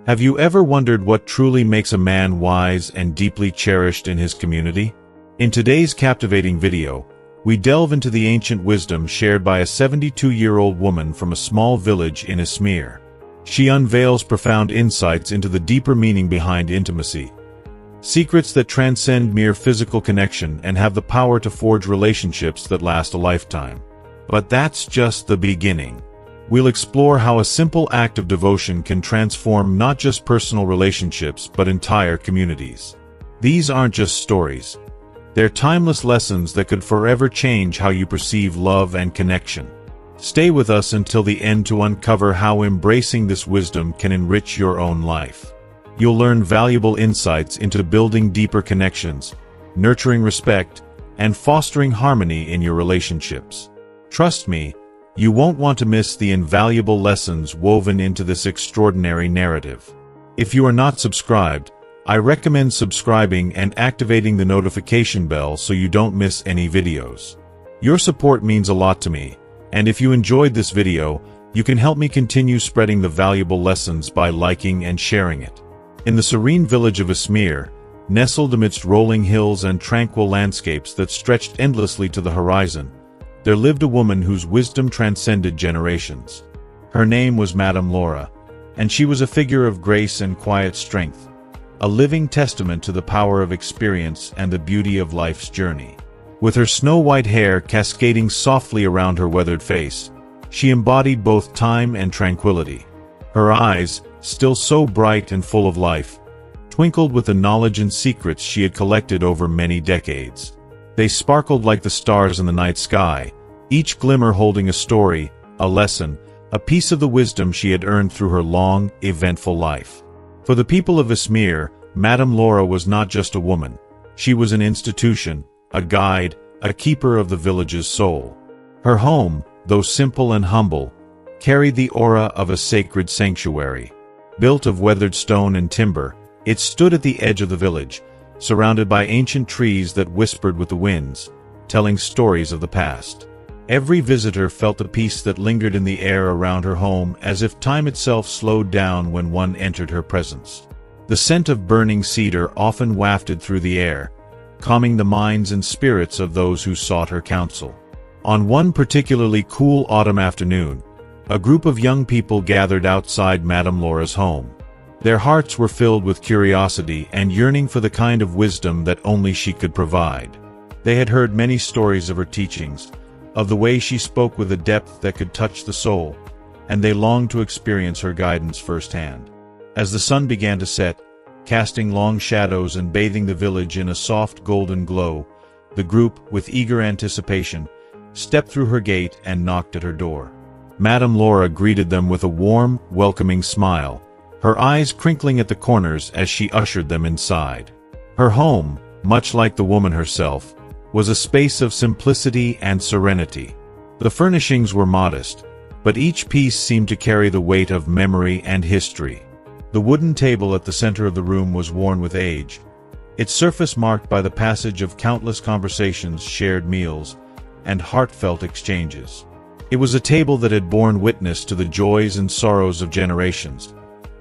Have you ever wondered what truly makes a man wise and deeply cherished in his community? In today's captivating video, we delve into the ancient wisdom shared by a 72-year-old woman from a small village in Izmir. She unveils profound insights into the deeper meaning behind intimacy, secrets that transcend mere physical connection and have the power to forge relationships that last a lifetime. But that's just the beginning. We'll explore how a simple act of devotion can transform not just personal relationships but entire communities. These aren't just stories. They're timeless lessons that could forever change how you perceive love and connection. Stay with us until the end to uncover how embracing this wisdom can enrich your own life. You'll learn valuable insights into building deeper connections, nurturing respect, and fostering harmony in your relationships. Trust me, you won't want to miss the invaluable lessons woven into this extraordinary narrative. If you are not subscribed, I recommend subscribing and activating the notification bell so you don't miss any videos. Your support means a lot to me, and if you enjoyed this video, you can help me continue spreading the valuable lessons by liking and sharing it. In the serene village of Izmir, nestled amidst rolling hills and tranquil landscapes that stretched endlessly to the horizon, there lived a woman whose wisdom transcended generations. Her name was Madame Laura, and she was a figure of grace and quiet strength, a living testament to the power of experience and the beauty of life's journey. With her snow-white hair cascading softly around her weathered face, she embodied both time and tranquility. Her eyes, still so bright and full of life, twinkled with the knowledge and secrets she had collected over many decades. They sparkled like the stars in the night sky, each glimmer holding a story, a lesson, a piece of the wisdom she had earned through her long, eventful life. For the people of Izmir, Madame Laura was not just a woman. She was an institution, a guide, a keeper of the village's soul. Her home, though simple and humble, carried the aura of a sacred sanctuary. Built of weathered stone and timber, it stood at the edge of the village, surrounded by ancient trees that whispered with the winds, telling stories of the past. Every visitor felt the peace that lingered in the air around her home, as if time itself slowed down when one entered her presence. The scent of burning cedar often wafted through the air, calming the minds and spirits of those who sought her counsel. On one particularly cool autumn afternoon, a group of young people gathered outside Madame Laura's home. Their hearts were filled with curiosity and yearning for the kind of wisdom that only she could provide. They had heard many stories of her teachings, of the way she spoke with a depth that could touch the soul, and they longed to experience her guidance firsthand. As the sun began to set, casting long shadows and bathing the village in a soft golden glow, the group, with eager anticipation, stepped through her gate and knocked at her door. Madame Laura greeted them with a warm, welcoming smile, her eyes crinkling at the corners as she ushered them inside. Her home, much like the woman herself, was a space of simplicity and serenity. The furnishings were modest, but each piece seemed to carry the weight of memory and history. The wooden table at the center of the room was worn with age, its surface marked by the passage of countless conversations, shared meals, and heartfelt exchanges. It was a table that had borne witness to the joys and sorrows of generations,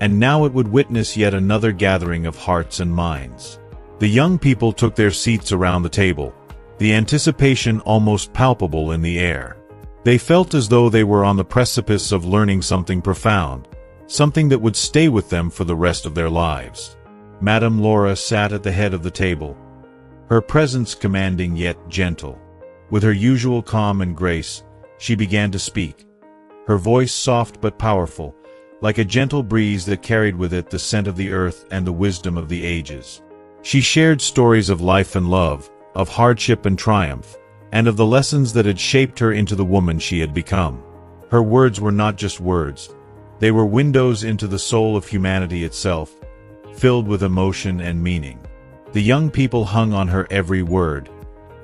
and now it would witness yet another gathering of hearts and minds. The young people took their seats around the table, the anticipation almost palpable in the air. They felt as though they were on the precipice of learning something profound, something that would stay with them for the rest of their lives. Madame Laura sat at the head of the table, her presence commanding yet gentle. With her usual calm and grace, she began to speak, her voice soft but powerful, like a gentle breeze that carried with it the scent of the earth and the wisdom of the ages. She shared stories of life and love, of hardship and triumph, and of the lessons that had shaped her into the woman she had become. Her words were not just words. They were windows into the soul of humanity itself, filled with emotion and meaning. The young people hung on her every word,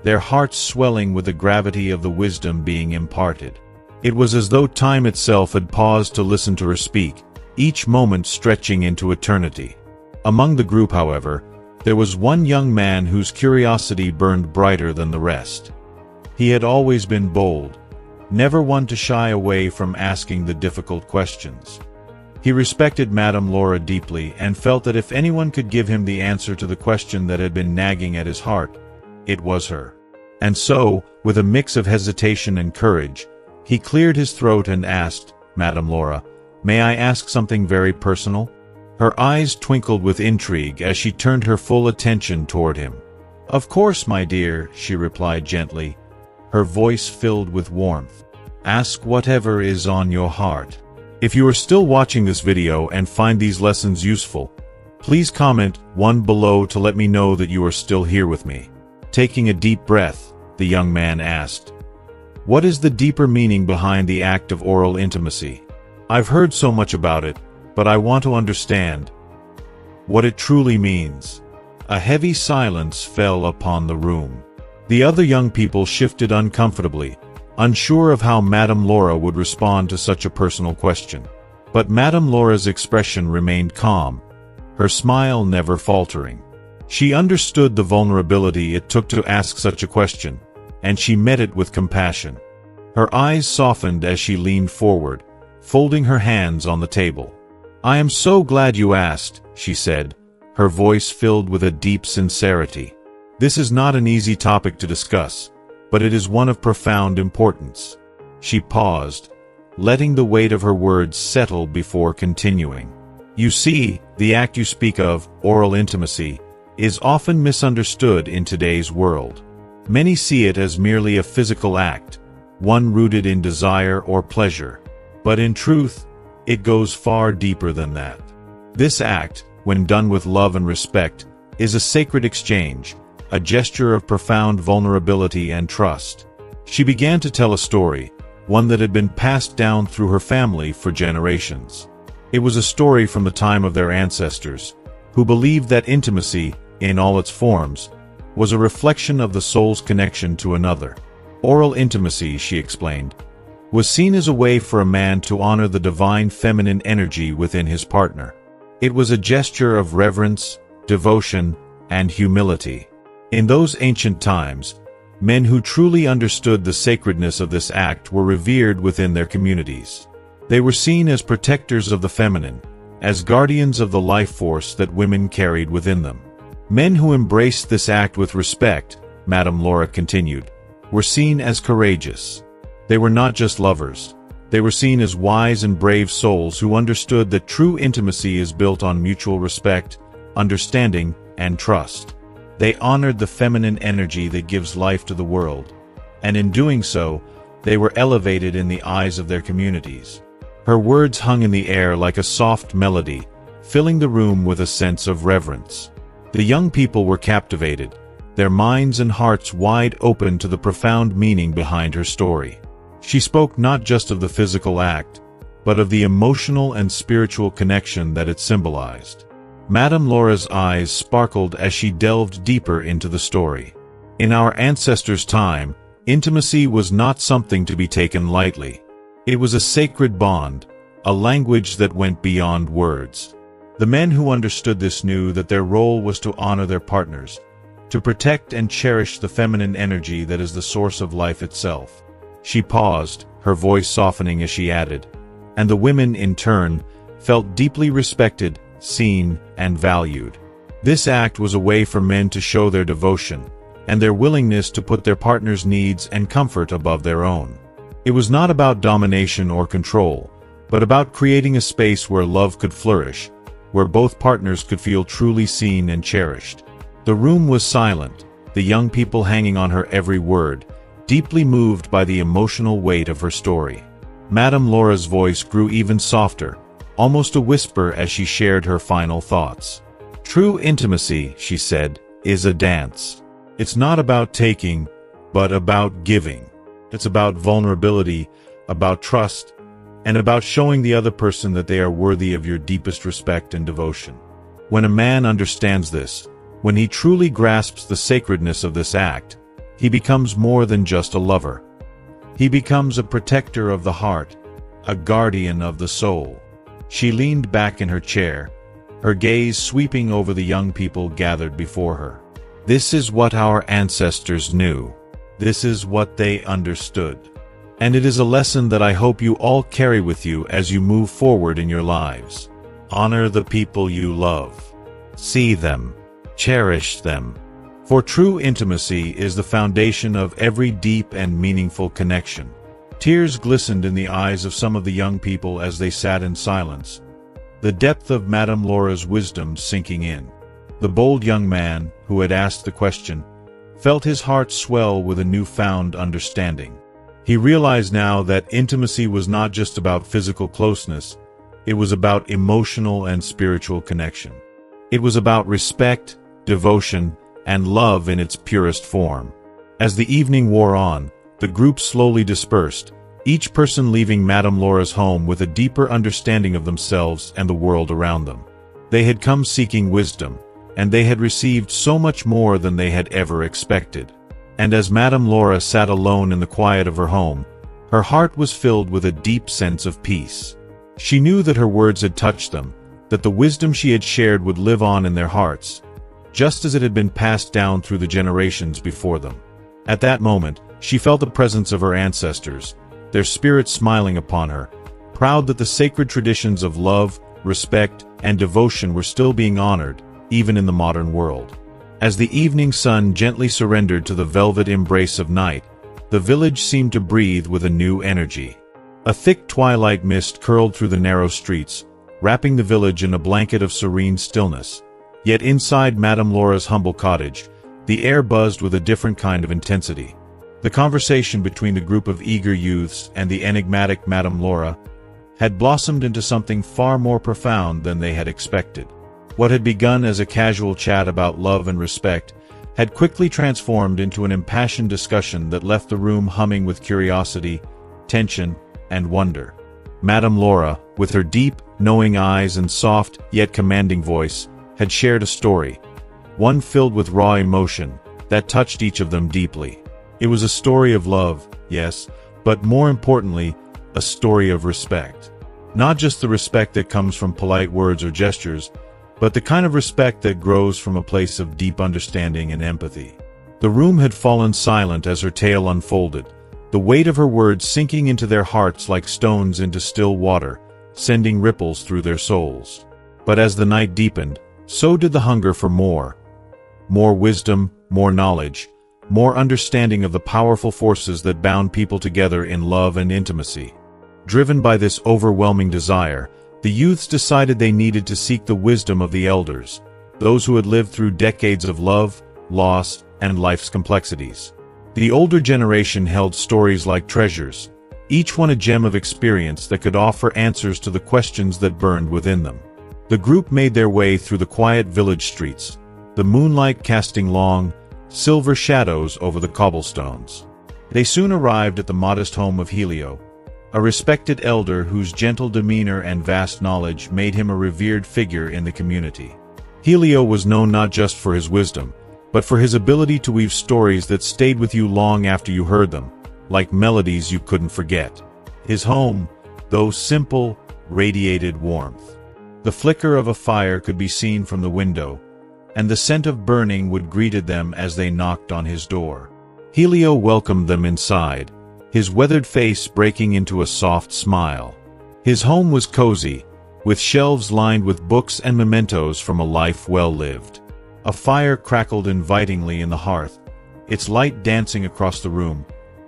their hearts swelling with the gravity of the wisdom being imparted. It was as though time itself had paused to listen to her speak, each moment stretching into eternity. Among the group, however, there was one young man whose curiosity burned brighter than the rest. He had always been bold, never one to shy away from asking the difficult questions. He respected Madame Laura deeply and felt that if anyone could give him the answer to the question that had been nagging at his heart, it was her. And so, with a mix of hesitation and courage, he cleared his throat and asked, "Madame Laura, may I ask something very personal?" Her eyes twinkled with intrigue as she turned her full attention toward him. "Of course, my dear," she replied gently, her voice filled with warmth. "Ask whatever is on your heart." If you are still watching this video and find these lessons useful, please comment 1 below to let me know that you are still here with me. Taking a deep breath, the young man asked, "What is the deeper meaning behind the act of oral intimacy? I've heard so much about it, but I want to understand what it truly means." A heavy silence fell upon the room. The other young people shifted uncomfortably, unsure of how Madame Laura would respond to such a personal question. But Madame Laura's expression remained calm, her smile never faltering. She understood the vulnerability it took to ask such a question, and she met it with compassion. Her eyes softened as she leaned forward, folding her hands on the table. "I am so glad you asked," she said, her voice filled with a deep sincerity. "This is not an easy topic to discuss, but it is one of profound importance." She paused, letting the weight of her words settle before continuing. "You see, the act you speak of, oral intimacy, is often misunderstood in today's world. Many see it as merely a physical act, one rooted in desire or pleasure. But in truth, it goes far deeper than that. This act, when done with love and respect, is a sacred exchange, a gesture of profound vulnerability and trust." She began to tell a story, one that had been passed down through her family for generations. It was a story from the time of their ancestors, who believed that intimacy, in all its forms, was a reflection of the soul's connection to another. Oral intimacy, she explained, was seen as a way for a man to honor the divine feminine energy within his partner. It was a gesture of reverence, devotion, and humility. In those ancient times, men who truly understood the sacredness of this act were revered within their communities. They were seen as protectors of the feminine, as guardians of the life force that women carried within them. Men who embraced this act with respect, Madame Laura continued, were seen as courageous. They were not just lovers. They were seen as wise and brave souls who understood that true intimacy is built on mutual respect, understanding, and trust. They honored the feminine energy that gives life to the world, and in doing so, they were elevated in the eyes of their communities. Her words hung in the air like a soft melody, filling the room with a sense of reverence. The young people were captivated, their minds and hearts wide open to the profound meaning behind her story. She spoke not just of the physical act, but of the emotional and spiritual connection that it symbolized. Madame Laura's eyes sparkled as she delved deeper into the story. In our ancestors' time, intimacy was not something to be taken lightly. It was a sacred bond, a language that went beyond words. The men who understood this knew that their role was to honor their partners, to protect and cherish the feminine energy that is the source of life itself. She paused, her voice softening as she added, and the women, in turn, felt deeply respected, seen, and valued. This act was a way for men to show their devotion, and their willingness to put their partner's needs and comfort above their own. It was not about domination or control, but about creating a space where love could flourish, where both partners could feel truly seen and cherished. The room was silent, the young people hanging on her every word, deeply moved by the emotional weight of her story. Madame Laura's voice grew even softer, almost a whisper as she shared her final thoughts. "True intimacy," she said, "is a dance. It's not about taking, but about giving. It's about vulnerability, about trust, and about showing the other person that they are worthy of your deepest respect and devotion." When a man understands this, when he truly grasps the sacredness of this act, he becomes more than just a lover. He becomes a protector of the heart, a guardian of the soul. She leaned back in her chair, her gaze sweeping over the young people gathered before her. This is what our ancestors knew. This is what they understood. And it is a lesson that I hope you all carry with you as you move forward in your lives. Honor the people you love. See them. Cherish them. For true intimacy is the foundation of every deep and meaningful connection. Tears glistened in the eyes of some of the young people as they sat in silence, the depth of Madame Laura's wisdom sinking in. The bold young man, who had asked the question, felt his heart swell with a newfound understanding. He realized now that intimacy was not just about physical closeness, it was about emotional and spiritual connection. It was about respect, devotion, and love in its purest form. As the evening wore on, the group slowly dispersed, each person leaving Madame Laura's home with a deeper understanding of themselves and the world around them. They had come seeking wisdom, and they had received so much more than they had ever expected. And as Madame Laura sat alone in the quiet of her home, her heart was filled with a deep sense of peace. She knew that her words had touched them, that the wisdom she had shared would live on in their hearts, just as it had been passed down through the generations before them. At that moment, she felt the presence of her ancestors, their spirits smiling upon her, proud that the sacred traditions of love, respect, and devotion were still being honored, even in the modern world. As the evening sun gently surrendered to the velvet embrace of night, the village seemed to breathe with a new energy. A thick twilight mist curled through the narrow streets, wrapping the village in a blanket of serene stillness. Yet inside Madame Laura's humble cottage, the air buzzed with a different kind of intensity. The conversation between the group of eager youths and the enigmatic Madame Laura had blossomed into something far more profound than they had expected. What had begun as a casual chat about love and respect had quickly transformed into an impassioned discussion that left the room humming with curiosity, tension, and wonder. Madame Laura, with her deep, knowing eyes and soft, yet commanding voice, had shared a story, one filled with raw emotion, that touched each of them deeply. It was a story of love, yes, but more importantly, a story of respect. Not just the respect that comes from polite words or gestures, but the kind of respect that grows from a place of deep understanding and empathy. The room had fallen silent as her tale unfolded, the weight of her words sinking into their hearts like stones into still water, sending ripples through their souls. But as the night deepened, so did the hunger for more. More wisdom, more knowledge, more understanding of the powerful forces that bound people together in love and intimacy. Driven by this overwhelming desire, the youths decided they needed to seek the wisdom of the elders, those who had lived through decades of love, loss, and life's complexities. The older generation held stories like treasures, each one a gem of experience that could offer answers to the questions that burned within them. The group made their way through the quiet village streets, the moonlight casting long, silver shadows over the cobblestones. They soon arrived at the modest home of Helio, a respected elder whose gentle demeanor and vast knowledge made him a revered figure in the community. Helio was known not just for his wisdom, but for his ability to weave stories that stayed with you long after you heard them, like melodies you couldn't forget. His home, though simple, radiated warmth. The flicker of a fire could be seen from the window, and the scent of burning wood greeted them as they knocked on his door. Helio welcomed them inside, his weathered face breaking into a soft smile. His home was cozy, with shelves lined with books and mementos from a life well lived. A fire crackled invitingly in the hearth, its light dancing across the room,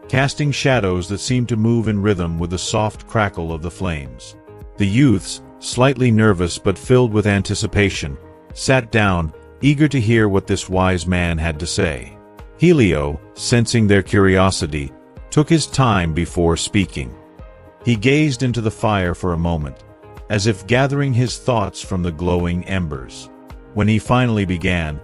casting shadows that seemed to move in rhythm with the soft crackle of the flames. The youths, slightly nervous but filled with anticipation, sat down, eager to hear what this wise man had to say. Helio, sensing their curiosity, took his time before speaking. He gazed into the fire for a moment, as if gathering his thoughts from the glowing embers. When he finally began,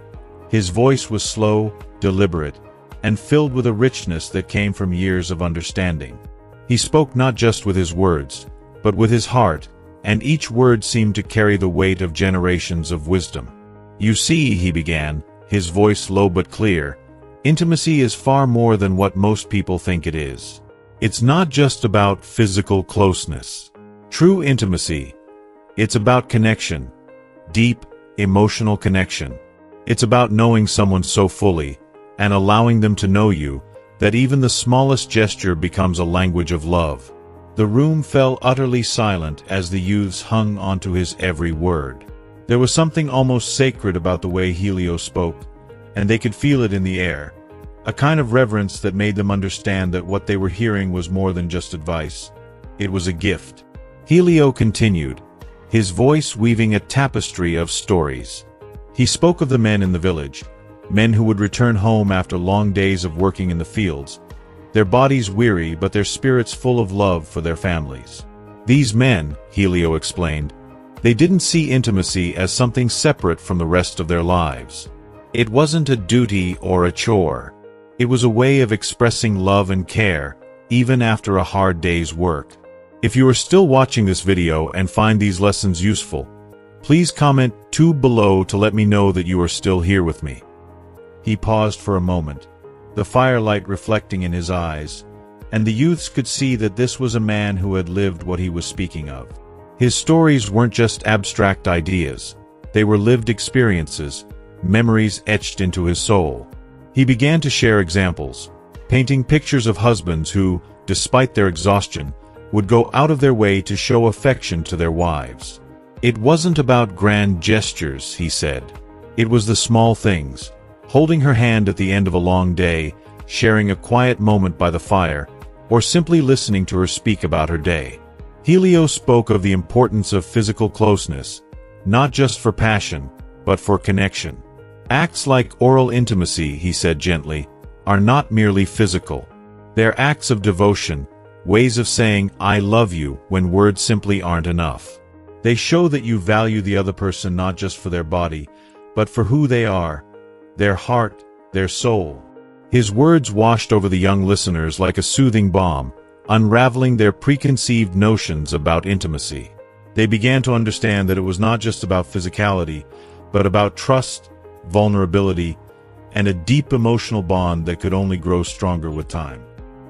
his voice was slow, deliberate, and filled with a richness that came from years of understanding. He spoke not just with his words, but with his heart, and each word seemed to carry the weight of generations of wisdom. "You see," he began, his voice low but clear, "intimacy is far more than what most people think it is. It's not just about physical closeness. True intimacy, it's about connection, deep, emotional connection. It's about knowing someone so fully, and allowing them to know you, that even the smallest gesture becomes a language of love. The room fell utterly silent as the youths hung onto his every word. There was something almost sacred about the way Helios spoke, and they could feel it in the air, a kind of reverence that made them understand that what they were hearing was more than just advice. It was a gift. Helio continued, his voice weaving a tapestry of stories. He spoke of the men in the village, men who would return home after long days of working in the fields, their bodies weary but their spirits full of love for their families. These men, Helio explained, they didn't see intimacy as something separate from the rest of their lives. It wasn't a duty or a chore. It was a way of expressing love and care, even after a hard day's work. If you are still watching this video and find these lessons useful, please comment 2 below to let me know that you are still here with me. He paused for a moment, the firelight reflecting in his eyes, and the youths could see that this was a man who had lived what he was speaking of. His stories weren't just abstract ideas, they were lived experiences, memories etched into his soul. He began to share examples, painting pictures of husbands who, despite their exhaustion, would go out of their way to show affection to their wives. It wasn't about grand gestures, he said. It was the small things, holding her hand at the end of a long day, sharing a quiet moment by the fire, or simply listening to her speak about her day. Helio spoke of the importance of physical closeness, not just for passion, but for connection. Acts like oral intimacy, he said gently, are not merely physical. They're acts of devotion, ways of saying, I love you, when words simply aren't enough. They show that you value the other person not just for their body, but for who they are, their heart, their soul. His words washed over the young listeners like a soothing balm, unraveling their preconceived notions about intimacy. They began to understand that it was not just about physicality, but about trust, vulnerability, and a deep emotional bond that could only grow stronger with time.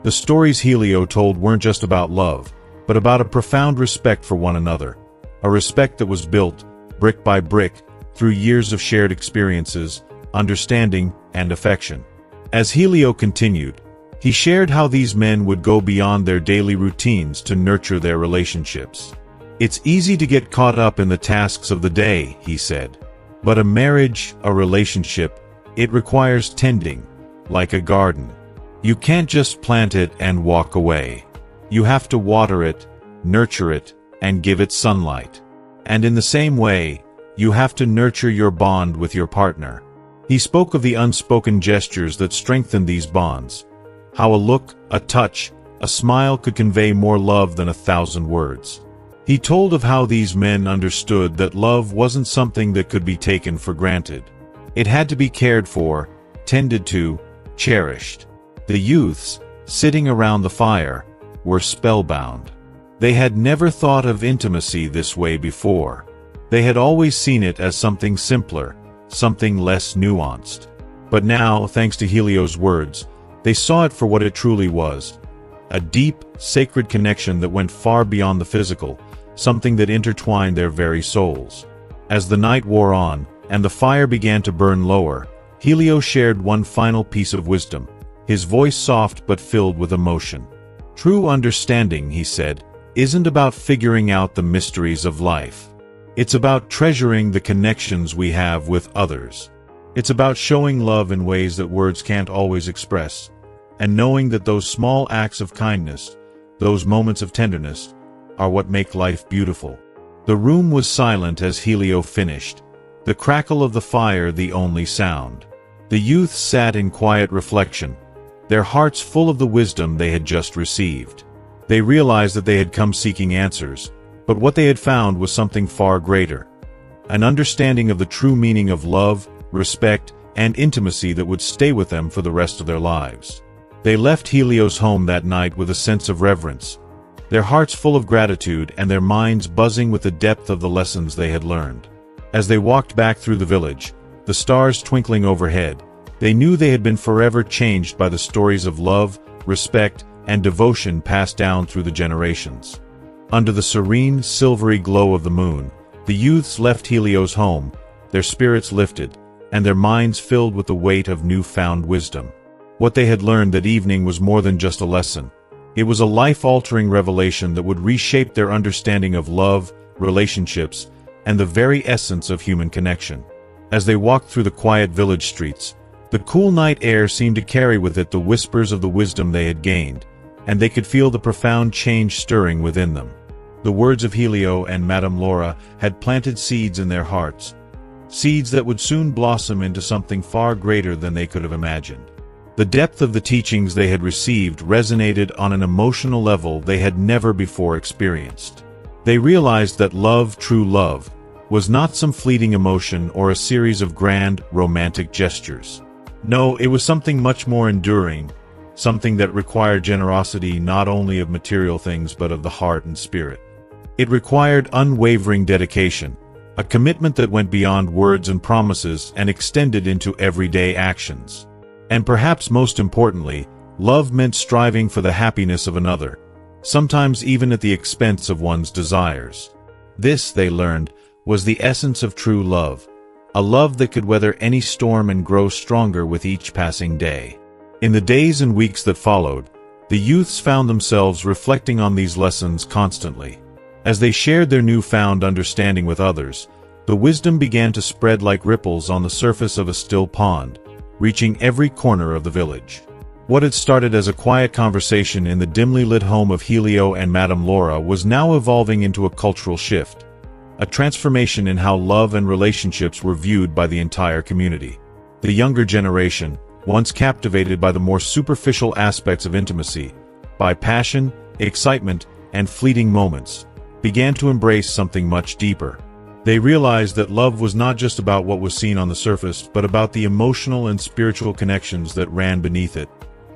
The stories Helio told weren't just about love, but about a profound respect for one another, a respect that was built, brick by brick, through years of shared experiences, understanding, and affection. As Helio continued, he shared how these men would go beyond their daily routines to nurture their relationships. It's easy to get caught up in the tasks of the day, he said. But a marriage, a relationship, it requires tending, like a garden. You can't just plant it and walk away. You have to water it, nurture it, and give it sunlight. And in the same way, you have to nurture your bond with your partner. He spoke of the unspoken gestures that strengthen these bonds, how a look, a touch, a smile could convey more love than 1,000 words. He told of how these men understood that love wasn't something that could be taken for granted. It had to be cared for, tended to, cherished. The youths, sitting around the fire, were spellbound. They had never thought of intimacy this way before. They had always seen it as something simpler, something less nuanced. But now, thanks to Helio's words, they saw it for what it truly was. A deep, sacred connection that went far beyond the physical, something that intertwined their very souls. As the night wore on, and the fire began to burn lower, Helio shared one final piece of wisdom, his voice soft but filled with emotion. True understanding, he said, isn't about figuring out the mysteries of life. It's about treasuring the connections we have with others. It's about showing love in ways that words can't always express, and knowing that those small acts of kindness, those moments of tenderness, are what make life beautiful. The room was silent as Helio finished, the crackle of the fire the only sound. The youth sat in quiet reflection, their hearts full of the wisdom they had just received. They realized that they had come seeking answers, but what they had found was something far greater, an understanding of the true meaning of love, respect, and intimacy that would stay with them for the rest of their lives. They left Helio's home that night with a sense of reverence, their hearts full of gratitude and their minds buzzing with the depth of the lessons they had learned. As they walked back through the village, the stars twinkling overhead, they knew they had been forever changed by the stories of love, respect, and devotion passed down through the generations. Under the serene, silvery glow of the moon, the youths left Helio's home, their spirits lifted, and their minds filled with the weight of newfound wisdom. What they had learned that evening was more than just a lesson. It was a life-altering revelation that would reshape their understanding of love, relationships, and the very essence of human connection. As they walked through the quiet village streets, the cool night air seemed to carry with it the whispers of the wisdom they had gained, and they could feel the profound change stirring within them. The words of Helio and Madame Laura had planted seeds in their hearts, seeds that would soon blossom into something far greater than they could have imagined. The depth of the teachings they had received resonated on an emotional level they had never before experienced. They realized that love, true love, was not some fleeting emotion or a series of grand, romantic gestures. No, it was something much more enduring, something that required generosity not only of material things but of the heart and spirit. It required unwavering dedication, a commitment that went beyond words and promises and extended into everyday actions. And perhaps most importantly, love meant striving for the happiness of another, sometimes even at the expense of one's desires. This, they learned, was the essence of true love, a love that could weather any storm and grow stronger with each passing day. In the days and weeks that followed, the youths found themselves reflecting on these lessons constantly. As they shared their newfound understanding with others, the wisdom began to spread like ripples on the surface of a still pond, reaching every corner of the village. What had started as a quiet conversation in the dimly lit home of Helio and Madame Laura was now evolving into a cultural shift, a transformation in how love and relationships were viewed by the entire community. The younger generation, once captivated by the more superficial aspects of intimacy, by passion, excitement, and fleeting moments, began to embrace something much deeper. They realized that love was not just about what was seen on the surface, but about the emotional and spiritual connections that ran beneath it,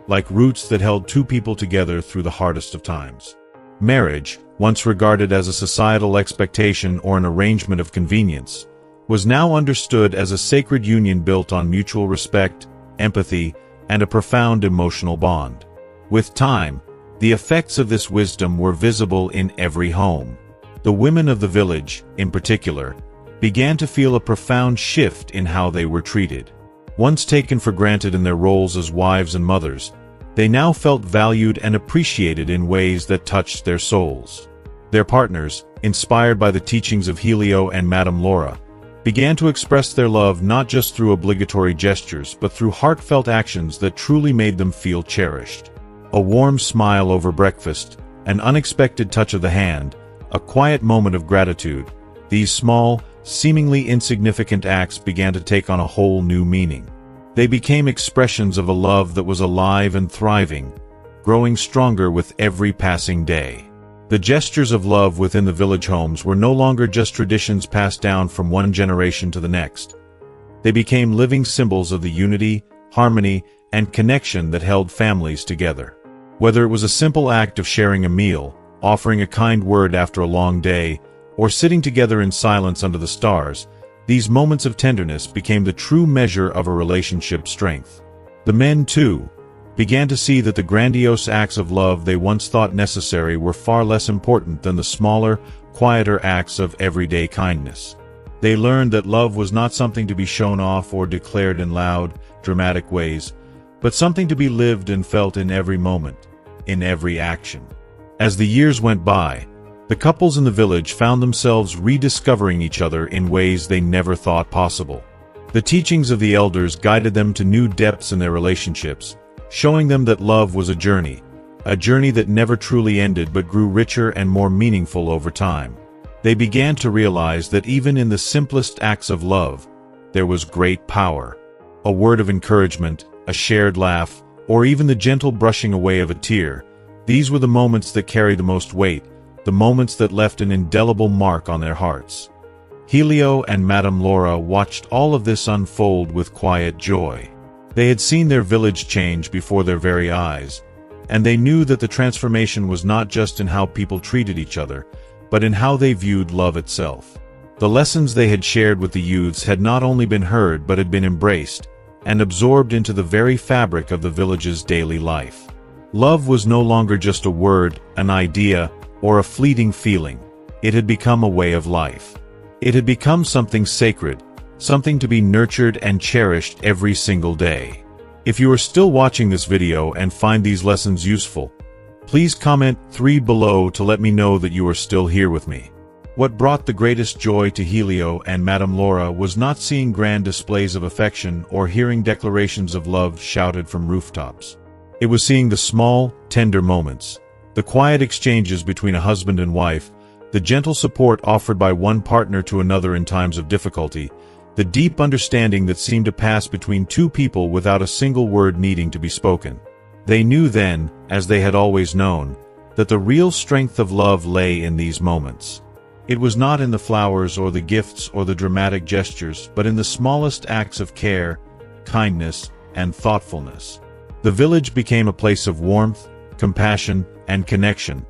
like roots that held two people together through the hardest of times. Marriage, once regarded as a societal expectation or an arrangement of convenience, was now understood as a sacred union built on mutual respect, empathy, and a profound emotional bond. With time, the effects of this wisdom were visible in every home. The women of the village, in particular, began to feel a profound shift in how they were treated. Once taken for granted in their roles as wives and mothers, they now felt valued and appreciated in ways that touched their souls. Their partners, inspired by the teachings of Helio and Madame Laura, began to express their love not just through obligatory gestures but through heartfelt actions that truly made them feel cherished. A warm smile over breakfast, an unexpected touch of the hand, a quiet moment of gratitude, these small, seemingly insignificant acts began to take on a whole new meaning. They became expressions of a love that was alive and thriving, growing stronger with every passing day. The gestures of love within the village homes were no longer just traditions passed down from one generation to the next. They became living symbols of the unity, harmony, and connection that held families together. Whether it was a simple act of sharing a meal, offering a kind word after a long day, or sitting together in silence under the stars, these moments of tenderness became the true measure of a relationship's strength. The men, too, began to see that the grandiose acts of love they once thought necessary were far less important than the smaller, quieter acts of everyday kindness. They learned that love was not something to be shown off or declared in loud, dramatic ways, but something to be lived and felt in every moment, in every action. As the years went by, the couples in the village found themselves rediscovering each other in ways they never thought possible. The teachings of the elders guided them to new depths in their relationships, showing them that love was a journey that never truly ended but grew richer and more meaningful over time. They began to realize that even in the simplest acts of love, there was great power. A word of encouragement, a shared laugh, or even the gentle brushing away of a tear, these were the moments that carried the most weight, the moments that left an indelible mark on their hearts. Helio and Madame Laura watched all of this unfold with quiet joy. They had seen their village change before their very eyes, and they knew that the transformation was not just in how people treated each other, but in how they viewed love itself. The lessons they had shared with the youths had not only been heard but had been embraced and absorbed into the very fabric of the village's daily life. Love was no longer just a word, an idea, or a fleeting feeling. It had become a way of life. It had become something sacred, something to be nurtured and cherished every single day. If you are still watching this video and find these lessons useful, please comment 3 below to let me know that you are still here with me. What brought the greatest joy to Helio and Madame Laura was not seeing grand displays of affection or hearing declarations of love shouted from rooftops. It was seeing the small, tender moments, the quiet exchanges between a husband and wife, the gentle support offered by one partner to another in times of difficulty, the deep understanding that seemed to pass between two people without a single word needing to be spoken. They knew then, as they had always known, that the real strength of love lay in these moments. It was not in the flowers or the gifts or the dramatic gestures, but in the smallest acts of care, kindness, and thoughtfulness. The village became a place of warmth, compassion, and connection,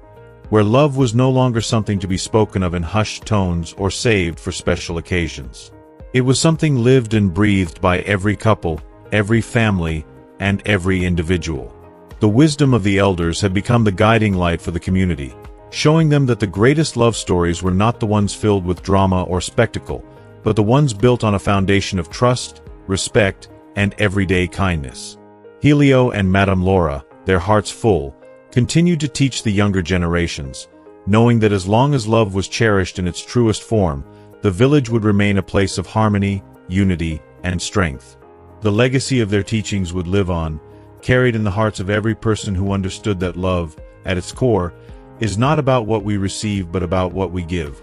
where love was no longer something to be spoken of in hushed tones or saved for special occasions. It was something lived and breathed by every couple, every family, and every individual. The wisdom of the elders had become the guiding light for the community, showing them that the greatest love stories were not the ones filled with drama or spectacle, but the ones built on a foundation of trust, respect, and everyday kindness. Helio and Madame Laura, their hearts full, continued to teach the younger generations, knowing that as long as love was cherished in its truest form, the village would remain a place of harmony, unity, and strength. The legacy of their teachings would live on, carried in the hearts of every person who understood that love, at its core, is not about what we receive but about what we give,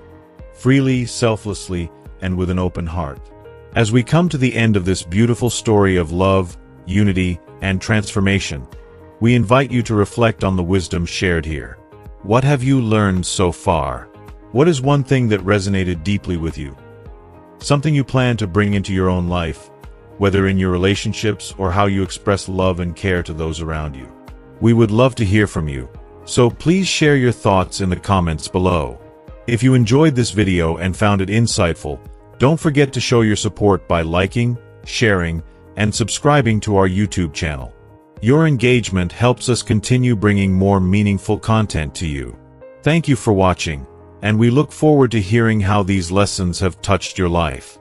freely, selflessly, and with an open heart. As we come to the end of this beautiful story of love, unity, and transformation, we invite you to reflect on the wisdom shared here. What have you learned so far? What is one thing that resonated deeply with you? Something you plan to bring into your own life, whether in your relationships or how you express love and care to those around you. We would love to hear from you, so please share your thoughts in the comments below. If you enjoyed this video and found it insightful, don't forget to show your support by liking, sharing, and subscribing to our YouTube channel. Your engagement helps us continue bringing more meaningful content to you. Thank you for watching, and we look forward to hearing how these lessons have touched your life.